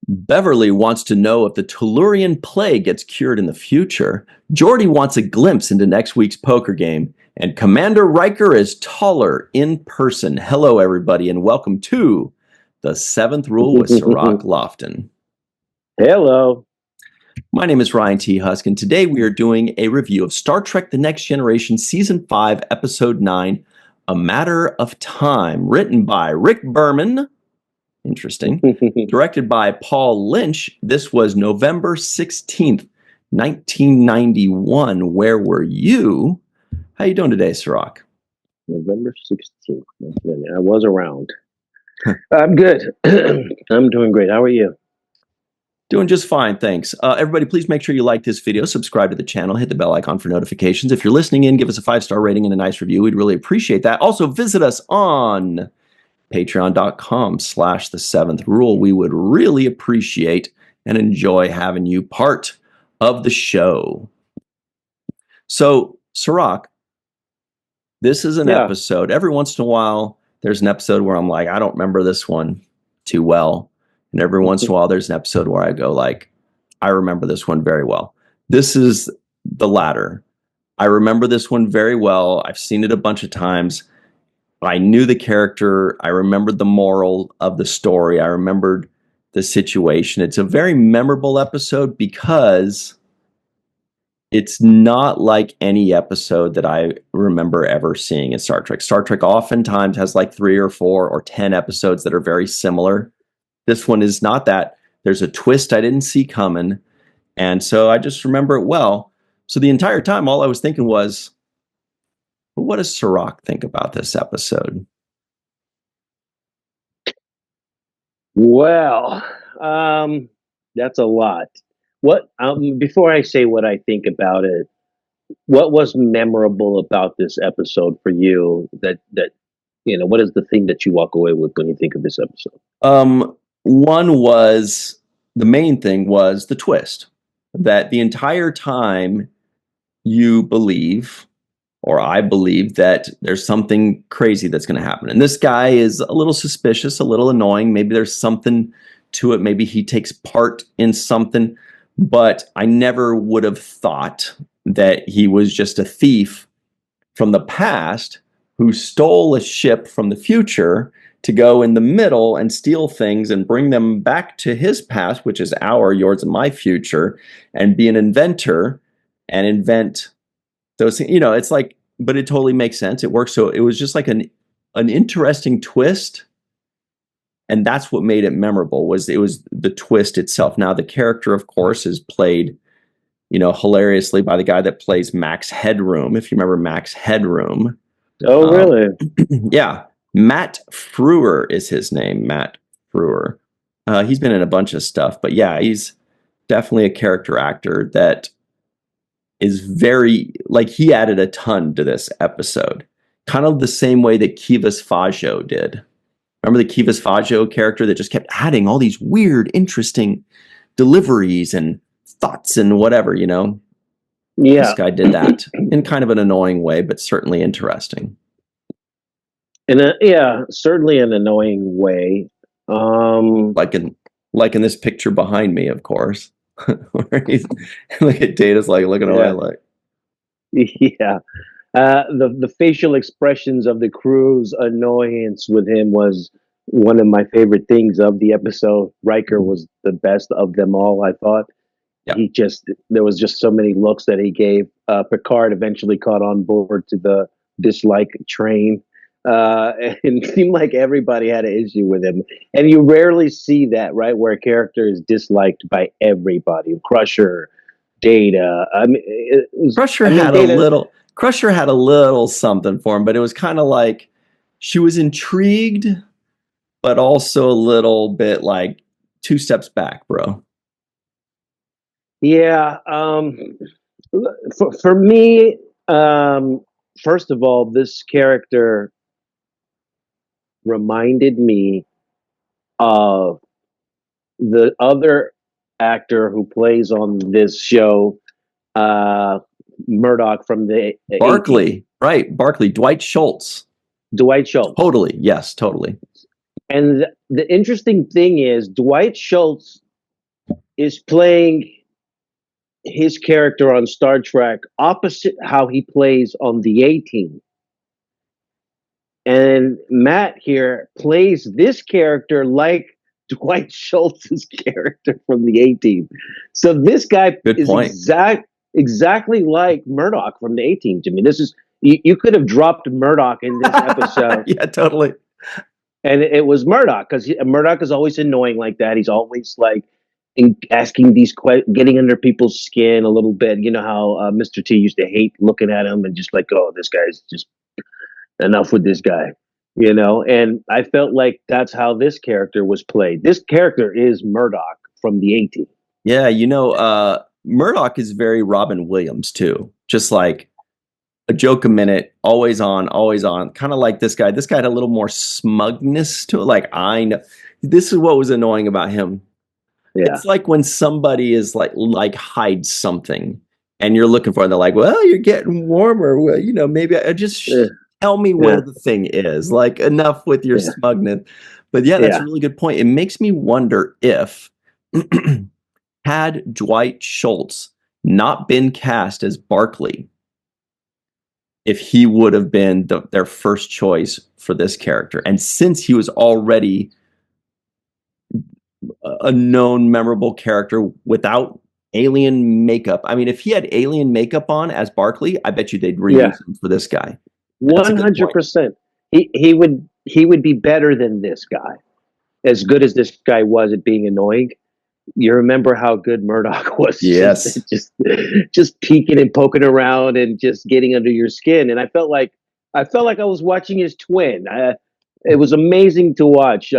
Beverly wants to know if the Tellurian plague gets cured in the future. Geordi wants a glimpse into next week's poker game. And Commander Riker is taller in person. Hello, everybody, and welcome to The Seventh Rule with Sirach Lofton. Hello. My name is Ryan T. Husk, and today we are doing a review of Star Trek The Next Generation Season 5, Episode 9, A Matter of Time, written by Rick Berman. Interesting. Directed by Paul Lynch. This was November 16th, 1991. Where were you? How you doing today, Sirach? November 16th. I was around. I'm good. I'm doing great. How are you? Doing just fine, thanks. Everybody, please make sure you like this video, subscribe to the channel, hit the bell icon for notifications. If you're listening in, give us a 5-star rating and a nice review. We'd really appreciate that. Also, visit us on patreon.com/the7th-rule. We would really appreciate and enjoy having you part of the show. So, Sirach, this is an episode. Every once in a while, there's an episode where I'm like, I don't remember this one too well. And every once in a while, there's an episode where I go like, I remember this one very well. This is the latter. I remember this one very well. I've seen it a bunch of times. I knew the character. I remembered the moral of the story. I remembered the situation. It's a very memorable episode because it's not like any episode that I remember ever seeing in Star Trek. Star Trek oftentimes has like 3 or 4 or 10 episodes that are very similar. This one is not that. There's a twist I didn't see coming. And so I just remember it well. So the entire time, all I was thinking was, well, what does Sirach think about this episode? Well, that's a lot. What before I say what I think about it, what was memorable about this episode for you? That what is the thing that you walk away with when you think of this episode? One was, the main thing was the twist. That the entire time you believe, or I believe, that there's something crazy that's going to happen. And this guy is a little suspicious, a little annoying. Maybe there's something to it. Maybe he takes part in something. But I never would have thought that he was just a thief from the past who stole a ship from the future to go in the middle and steal things and bring them back to his past, which is yours and my future, and be an inventor and invent those things. It's like, but it totally makes sense. It works. So it was just like an interesting twist. And that's what made it memorable, was the twist itself. Now, the character, of course, is played, hilariously by the guy that plays Max Headroom, if you remember Max Headroom. Oh, really? Yeah. Matt Frewer is his name, Matt Frewer. He's been in a bunch of stuff, but yeah, he's definitely a character actor that is very, like, he added a ton to this episode. Kind of the same way that Kivas Fajo did. Remember the Kivas Fajo character that just kept adding all these weird, interesting deliveries and thoughts and whatever, Yeah. This guy did that in kind of an annoying way, but certainly interesting. Certainly an annoying way. Like in this picture behind me, of course. Where he's, look at Data's like looking away like. Yeah. The facial expressions of the crew's annoyance with him was one of my favorite things of the episode. Riker was the best of them all, I thought. Yep. There was just so many looks that he gave. Picard eventually caught on board to the dislike train. And it seemed like everybody had an issue with him. And you rarely see that, right? Where a character is disliked by everybody. Crusher, Data. Crusher had a little something for him, but it was kind of like she was intrigued, but also a little bit like 2 steps back, bro. Yeah. For me, first of all, this character reminded me of the other actor who plays on this show, Murdoch from the Barkley, right? Barkley, Dwight Schultz. Totally, yes, totally. And the interesting thing is, Dwight Schultz is playing his character on Star Trek opposite how he plays on the A Team. And Matt here plays this character like Dwight Schultz's character from the A Team. So this guy Good is point. exactly like Murdoch from the A Team to me. This is you could have dropped Murdoch in this episode. Yeah, totally. And it was Murdoch because Murdoch is always annoying like that. He's always like asking these questions, getting under people's skin a little bit. You know how Mr. T used to hate looking at him and just like, oh, this guy's just enough with this guy, you know? And I felt like that's how this character was played. This character is Murdoch from the A Team. Yeah, Murdoch is very Robin Williams too. Just like a joke a minute, always on, kind of like this guy. This guy had a little more smugness to it. Like, I know this is what was annoying about him. Yeah. It's like when somebody is like hides something and you're looking for it, and they're like, well, you're getting warmer. Well, maybe I just tell me where the thing is. Like, enough with your smugness. But yeah, that's a really good point. It makes me wonder if had Dwight Schultz not been cast as Barclay, if he would have been their first choice for this character. And since he was already a known, memorable character without alien makeup, I mean, if he had alien makeup on as Barclay, I bet you they'd reuse him for this guy. 100%. He would be better than this guy. As good as this guy was at being annoying, you remember how good Murdoch was. Yes. just peeking and poking around and just getting under your skin. And I felt like I was watching his twin. It was amazing to watch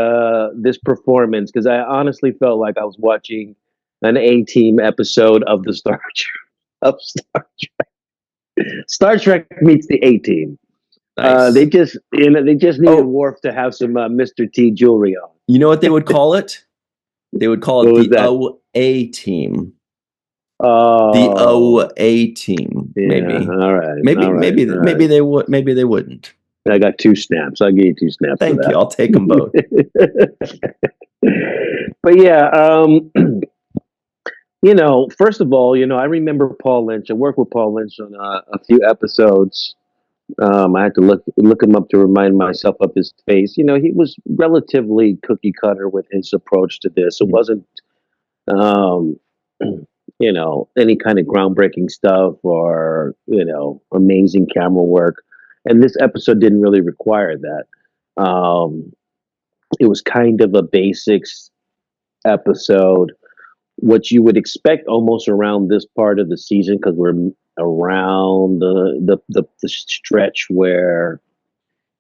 this performance because I honestly felt like I was watching an A-Team episode of the Star Trek. Star Trek meets the A-Team. Nice. They just needed Worf to have some Mr. T jewelry on. You know what they would call it? They would call it the OA team. Oh, the OA team. Maybe. All right. Maybe they would. Maybe they wouldn't. I got 2 snaps. I'll give you 2 snaps. Thank you. I'll take them both. But yeah, first of all, I remember Paul Lynch. I worked with Paul Lynch on a few episodes. I had to look him up to remind myself of his face. He was relatively cookie cutter with his approach to this. It wasn't, any kind of groundbreaking stuff or, amazing camera work. And this episode didn't really require that. It was kind of a basics episode, what you would expect almost around this part of the season, because we're around the stretch where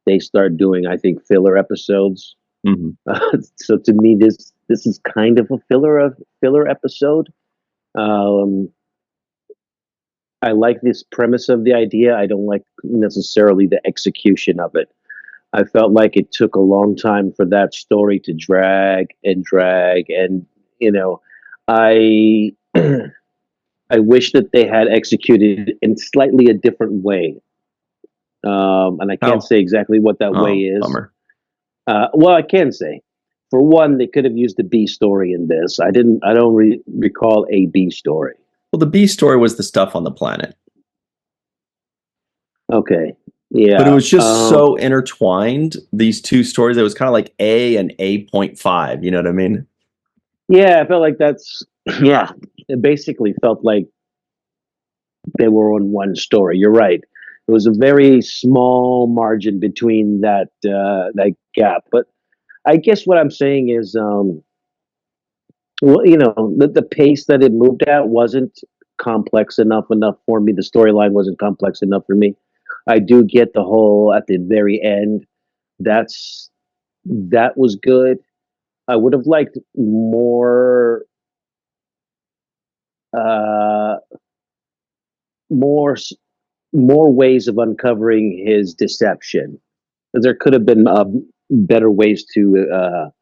they start doing, I think, filler episodes. Mm-hmm. So to me, this is kind of a filler episode. I like this premise of the idea. I don't like necessarily the execution of it. I felt like it took a long time for that story to drag, and I I wish that they had executed in slightly a different way. And I can't say exactly what that way is. Bummer. Well, I can say, for one, they could have used a B story in this. I don't recall a B story. Well, the B story was the stuff on the planet. Okay. Yeah. But it was just so intertwined, these two stories. It was kind of like A and A.5. You know what I mean? Yeah, I felt like it basically felt like they were on one story. You're right. It was a very small margin between that gap. But I guess what I'm saying is, the pace that it moved at wasn't complex enough for me. The storyline wasn't complex enough for me. I do get the whole at the very end. That was good. I would have liked more ways of uncovering his deception. There could have been better ways to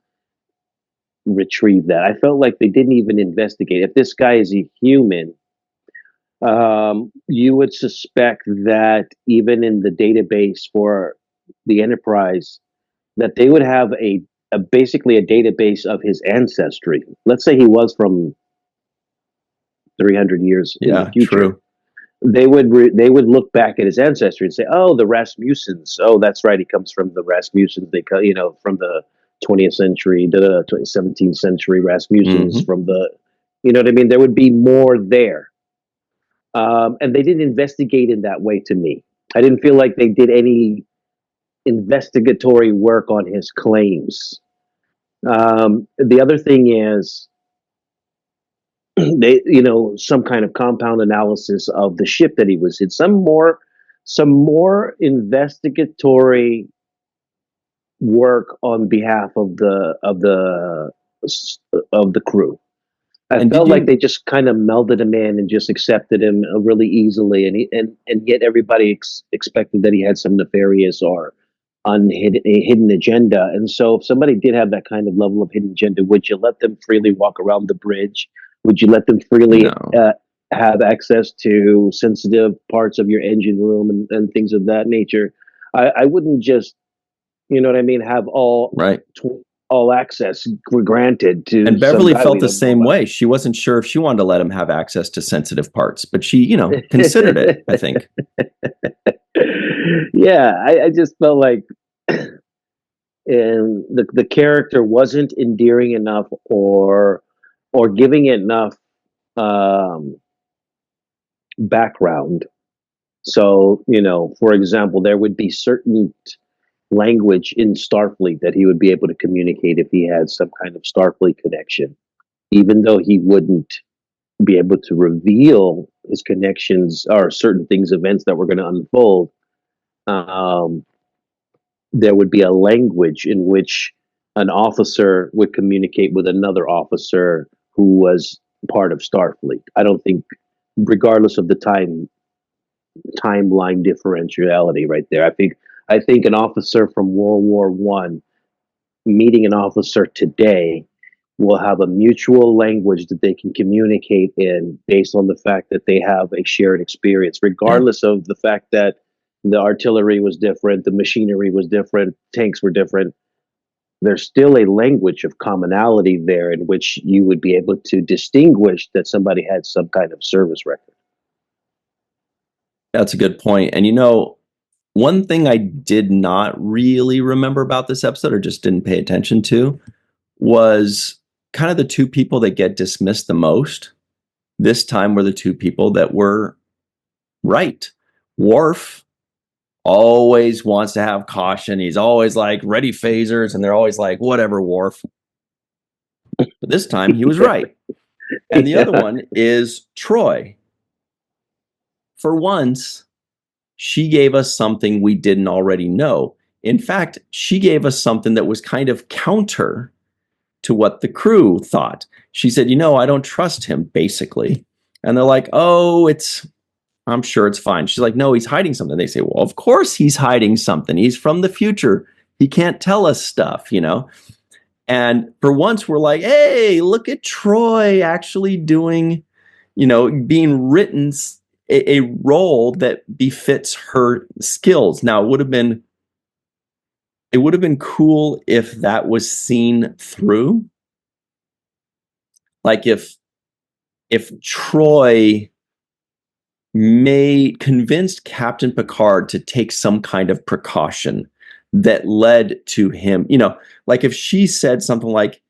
retrieve that. I felt like they didn't even investigate. If this guy is a human, you would suspect that even in the database for the Enterprise, that they would have basically a database of his ancestry. Let's say he was from 300 years in the future. True. They would look back at his ancestry and say, "Oh, the Rasmussens. Oh, that's right. He comes from the Rasmussens. They from the 20th century, the 17th century Rasmussens from the, you know what I mean? There would be more there." And they didn't investigate in that way to me. I didn't feel like they did any investigatory work on his claims. The other thing is they, some kind of compound analysis of the ship that he was in, some more investigatory work on behalf of the crew. I felt like they just kind of melded him in and just accepted him really easily, and yet everybody expected that he had some nefarious or hidden agenda. And so, if somebody did have that kind of level of hidden agenda, would you let them freely walk around the bridge? Would you let them freely have access to sensitive parts of your engine room and things of that nature? I wouldn't just, you know what I mean, have all access granted to. And Beverly felt the same way. She wasn't sure if she wanted to let him have access to sensitive parts, but she, considered it, I think. Yeah, I just felt like and the character wasn't endearing enough or giving it enough background. So, for example, there would be certain language in Starfleet that he would be able to communicate if he had some kind of Starfleet connection, even though he wouldn't be able to reveal his connections or certain things, events that were going to unfold. There would be a language in which an officer would communicate with another officer who was part of Starfleet. I don't think, regardless of the timeline differentiality right there, I think an officer from World War One meeting an officer today will have a mutual language that they can communicate in based on the fact that they have a shared experience, regardless of the fact that the artillery was different, the machinery was different, tanks were different. There's still a language of commonality there in which you would be able to distinguish that somebody had some kind of service record. That's a good point. And one thing I did not really remember about this episode, or just didn't pay attention to, was kind of the two people that get dismissed the most. This time were the two people that were right. Worf always wants to have caution. He's always like, ready phasers, and they're always like, whatever, Worf. But this time he was right. And the other one is Troi. For once, she gave us something we didn't already know. In fact, she gave us something that was kind of counter to what the crew thought. She said, I don't trust him, basically. And they're like, oh, I'm sure it's fine. She's like, no, he's hiding something. They say, well, of course he's hiding something. He's from the future. He can't tell us stuff, And for once, we're like, hey, look at Troi actually doing, being written a role that befits her skills. Now, it would have been cool if that was seen through. Like if Troi convinced Captain Picard to take some kind of precaution that led to him, like if she said something like,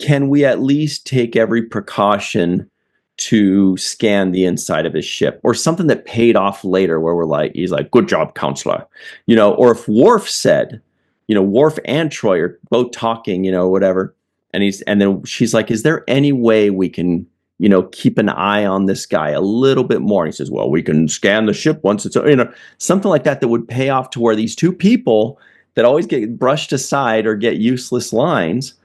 can we at least take every precaution to scan the inside of his ship, or something that paid off later where he's like, good job, counselor, or if Worf said, Worf and Troi are both talking, whatever. And then she's like, is there any way we can, keep an eye on this guy a little bit more? And he says, well, we can scan the ship once it's, something like that would pay off to where these two people that always get brushed aside or get useless lines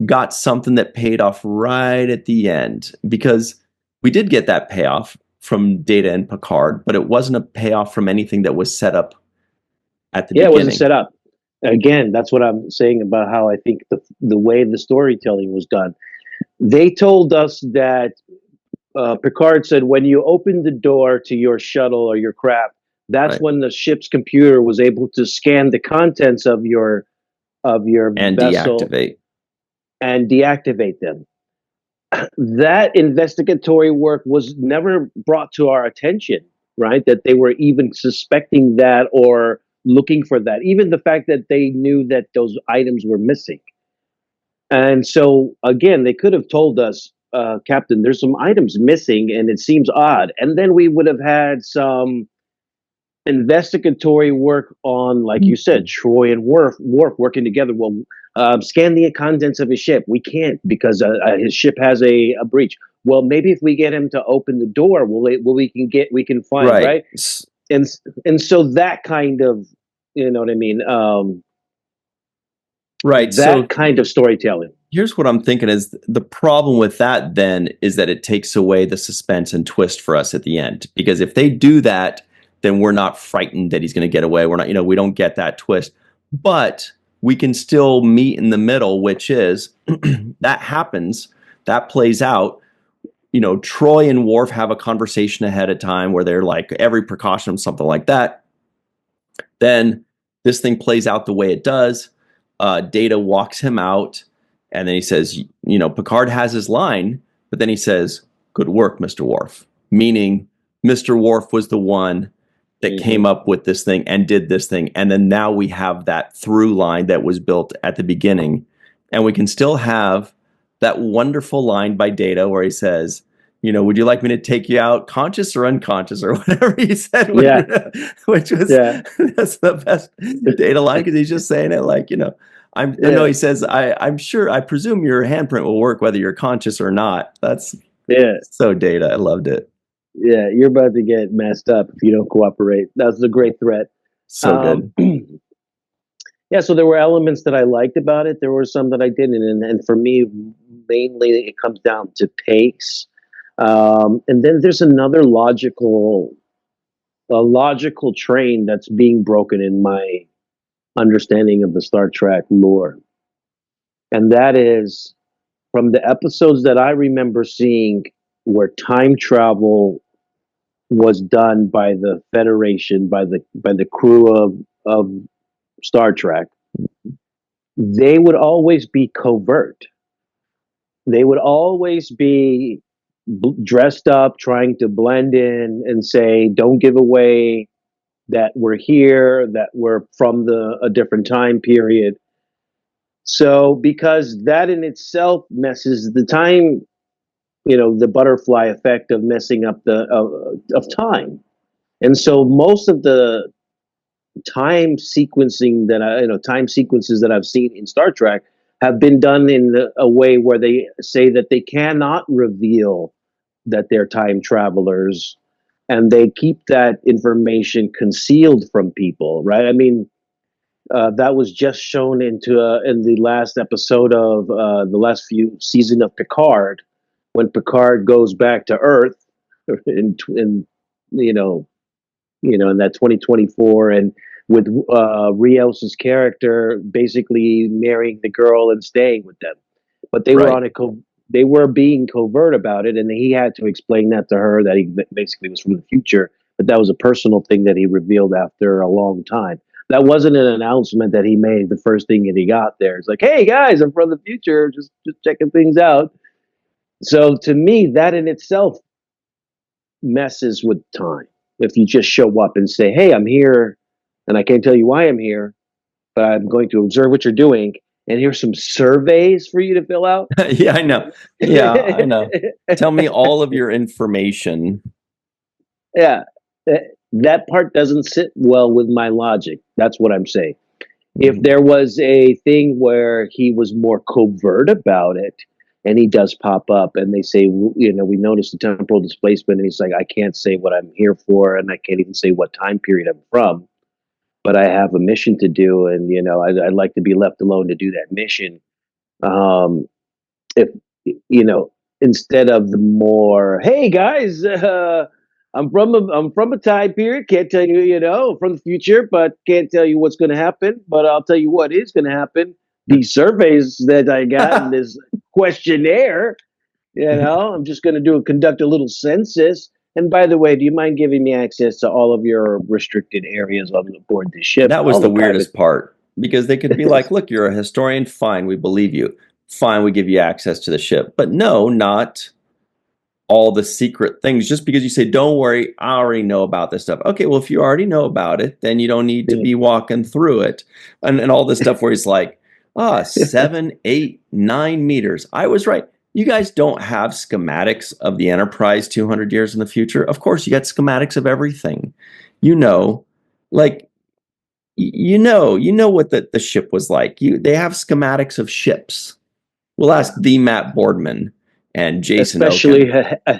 got something that paid off right at the end, because we did get that payoff from Data and Picard, but it wasn't a payoff from anything that was set up at the beginning. Yeah, it wasn't set up. Again, that's what I'm saying about how I think the way the storytelling was done. They told us that Picard said, when you open the door to your shuttle or your craft, that's when the ship's computer was able to scan the contents of your and vessel deactivate and deactivate them. that investigatory work was never brought to our attention, right? That they were even suspecting that or looking for that. Even the fact that they knew that those items were missing. And so, again, they could have told us, Captain, there's some items missing and it seems odd. And then we would have had some investigatory work on, like you said, Troy and Worf working together. Well, scan the contents of his ship. We can't because his ship has a breach. Well, maybe if we get him to open the door, we can find right. And so that kind of, you know what I mean. Right. That kind of storytelling. Here's what I'm thinking is the problem with that then is that it takes away the suspense and twist for us at the end. Because if they do that, then we're not frightened that he's going to get away. We're not, we don't get that twist. But we can still meet in the middle, which is that happens, that plays out. Troi and Worf have a conversation ahead of time where they're like every precaution, something like that. Then this thing plays out the way it does. Data walks him out, and then he says, Picard has his line, but then he says, "Good work, Mr. Worf," meaning Mr. Worf was the one that came up with this thing and did this thing. And then now we have that through line that was built at the beginning, and we can still have that wonderful line by Data where he says, would you like me to take you out conscious or unconscious or whatever he said, which was that's the best Data line because he's just saying it like, I know he says, I presume your handprint will work whether you're conscious or not. That's so Data. I loved it. Yeah, you're about to get messed up if you don't cooperate. That's a great threat. So good. Yeah, so there were elements that I liked about it. There were some that I didn't. And for me, mainly it comes down to pace. And then there's another logical train that's being broken in my understanding of the Star Trek lore. And that is from the episodes that I remember seeing where time travel was done by the Federation, by the crew of Star Trek, they would always be covert. They would always be dressed up, trying to blend in and say, "Don't give away that we're here, that we're from a different time period." So, because that in itself messes the time, the butterfly effect of messing up of time. And so most of the time sequencing time sequences that I've seen in Star Trek have been done in a way where they say that they cannot reveal that they're time travelers, and they keep that information concealed from people, right? I mean, that was just shown in the last episode of the last few season of Picard, when Picard goes back to Earth in in that 2024, and with Rios's character basically marrying the girl and staying with them, but they were on they were being covert about it, and he had to explain that to her that he basically was from the future, but that was a personal thing that he revealed after a long time. That wasn't an announcement that he made the first thing that he got there. It's like, "Hey guys, I'm from the future, just checking things out." So to me, that in itself messes with time. If you just show up and say, "Hey, I'm here, and I can't tell you why I'm here, but I'm going to observe what you're doing, and here's some surveys for you to fill out." Yeah, I know. Yeah, I know. Tell me all of your information. Yeah, that part doesn't sit well with my logic. That's what I'm saying. If there was a thing where he was more covert about it, and he does pop up and they say, we noticed the temporal displacement, and he's like, "I can't say what I'm here for, and I can't even say what time period I'm from, but I have a mission to do, and I'd like to be left alone to do that mission." If instead of the more, "Hey guys, I'm from a time period. Can't tell you, from the future, but can't tell you what's going to happen. But I'll tell you what is going to happen. These surveys that I got in this questionnaire, I'm just going to conduct a little census. And by the way, do you mind giving me access to all of your restricted areas on board the ship?" That was the weirdest part, because they could be like, "Look, you're a historian. Fine, we believe you." fine, we give you access to the ship. But no, not all the secret things. Just because you say, don't worry, I already know about this stuff. Okay, well, if you already know about it, then you don't need to be walking through it. And all this stuff where he's like, 7, 8, 9 meters. I was right. You guys don't have schematics of the Enterprise 200 years in the future. Of course, you got schematics of everything. You know, like, you know what the ship was like. They have schematics of ships. We'll ask the Matt Boardman and Jason especially Oken. a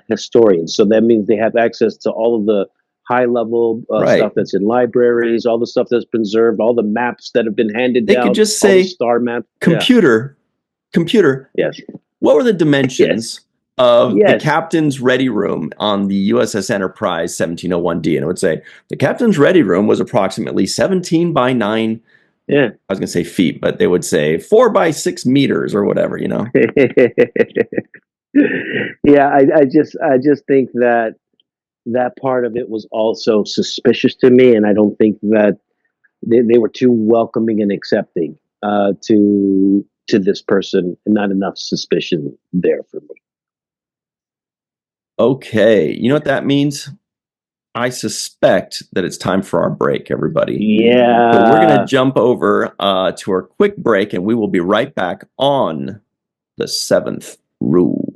historian. So that means they have access to all of the high level stuff that's in libraries, all the stuff that's preserved, all the maps that have been handed down. They could just all say, the star map. computer, Yes. what were the dimensions of the Yes. captain's ready room on the USS Enterprise 1701D? And it would say, the captain's ready room was approximately 17 by 9. Yeah. I was going to say feet, but they would say 4 by 6 meters or whatever, you know? Yeah, I just think that part of it was also suspicious to me, and I don't think that they were too welcoming and accepting to this person, and not enough suspicion there for me. Okay, you know what that means? I suspect that it's time for our break, everybody. Yeah. So we're going to jump over to our quick break, and we will be right back on the 7th rule.